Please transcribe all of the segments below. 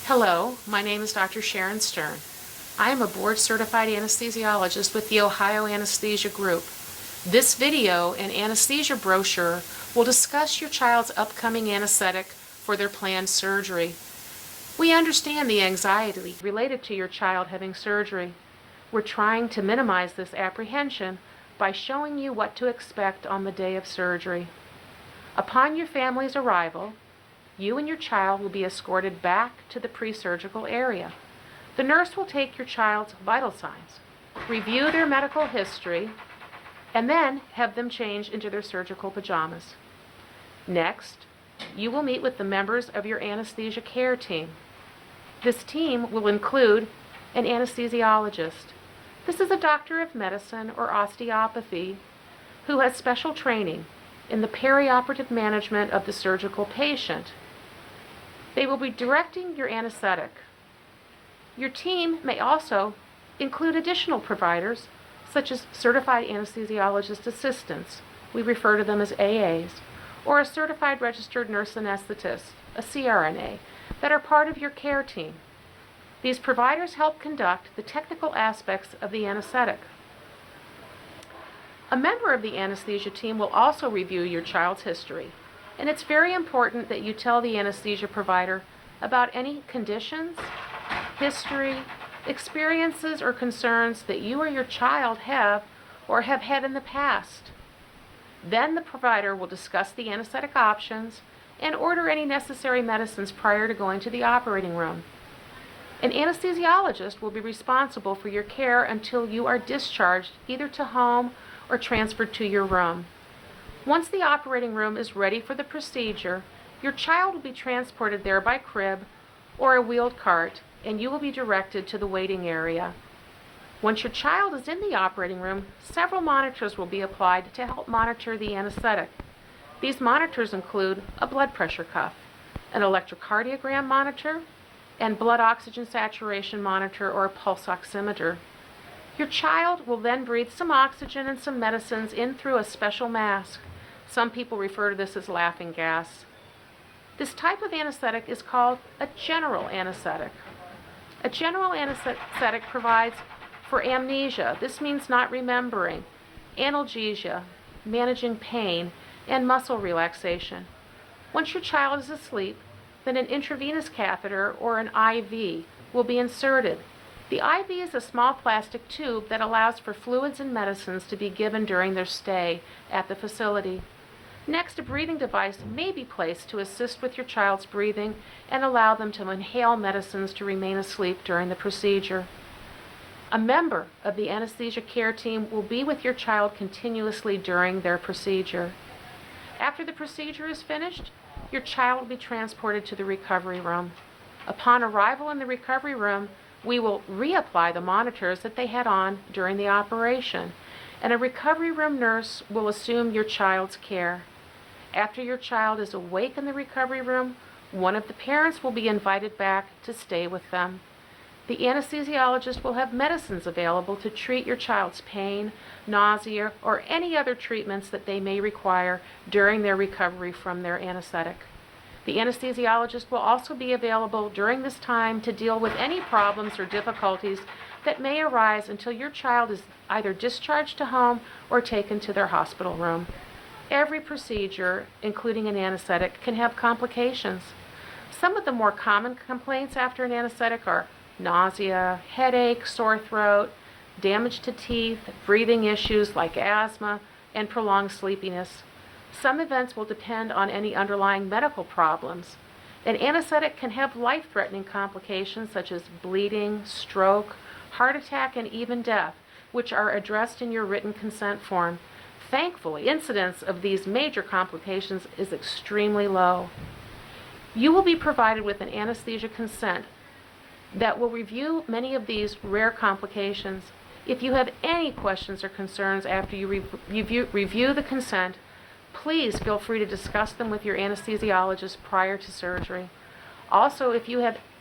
Hello, my name is Dr. Sharon Stern. I am a board-certified anesthesiologist with the Ohio Anesthesia Group. This video and anesthesia brochure will discuss your child's upcoming anesthetic for their planned surgery. We understand the anxiety related to your child having surgery. We're trying to minimize this apprehension by showing you what to expect on the day of surgery. Upon your family's arrival, you and your child will be escorted back to the pre-surgical area. The nurse will take your child's vital signs, review their medical history, and then have them change into their surgical pajamas. Next, you will meet with the members of your anesthesia care team. This team will include an anesthesiologist. This is a doctor of medicine or osteopathy who has special training in the perioperative management of the surgical patient. They will be directing your anesthetic. Your team may also include additional providers, such as certified anesthesiologist assistants, we refer to them as AAs, or a certified registered nurse anesthetist, a CRNA, that are part of your care team. These providers help conduct the technical aspects of the anesthetic. A member of the anesthesia team will also review your child's history, and it's very important that you tell the anesthesia provider about any conditions, history, experiences, or concerns that you or your child have or have had in the past. Then the provider will discuss the anesthetic options and order any necessary medicines prior to going to the operating room. An anesthesiologist will be responsible for your care until you are discharged either to home or transferred to your room. Once the operating room is ready for the procedure, your child will be transported there by crib or a wheeled cart, and you will be directed to the waiting area. Once your child is in the operating room, several monitors will be applied to help monitor the anesthetic. These monitors include a blood pressure cuff, an electrocardiogram monitor, and blood oxygen saturation monitor or a pulse oximeter. Your child will then breathe some oxygen and some medicines in through a special mask. Some people refer to this as laughing gas. This type of anesthetic is called a general anesthetic. A general anesthetic provides for amnesia. This means not remembering, analgesia, managing pain, and muscle relaxation. Once your child is asleep, then an intravenous catheter or an IV will be inserted. The IV is a small plastic tube that allows for fluids and medicines to be given during their stay at the facility. Next, a breathing device may be placed to assist with your child's breathing and allow them to inhale medicines to remain asleep during the procedure. A member of the anesthesia care team will be with your child continuously during their procedure. After the procedure is finished, your child will be transported to the recovery room. Upon arrival in the recovery room, we will reapply the monitors that they had on during the operation, and a recovery room nurse will assume your child's care. After your child is awake in the recovery room, one of the parents will be invited back to stay with them. The anesthesiologist will have medicines available to treat your child's pain, nausea, or any other treatments that they may require during their recovery from their anesthetic. The anesthesiologist will also be available during this time to deal with any problems or difficulties that may arise until your child is either discharged to home or taken to their hospital room. Every procedure, including an anesthetic, can have complications. Some of the more common complaints after an anesthetic are nausea, headache, sore throat, damage to teeth, breathing issues like asthma, and prolonged sleepiness. Some events will depend on any underlying medical problems. An anesthetic can have life-threatening complications such as bleeding, stroke, heart attack, and even death, which are addressed in your written consent form. Thankfully, incidence of these major complications is extremely low. You will be provided with an anesthesia consent that will review many of these rare complications. If you have any questions or concerns after you review the consent, please feel free to discuss them with your anesthesiologist prior to surgery. Also, if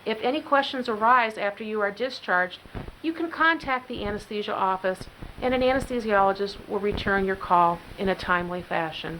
any questions arise after you are discharged, you can contact the anesthesia office and an anesthesiologist will return your call in a timely fashion.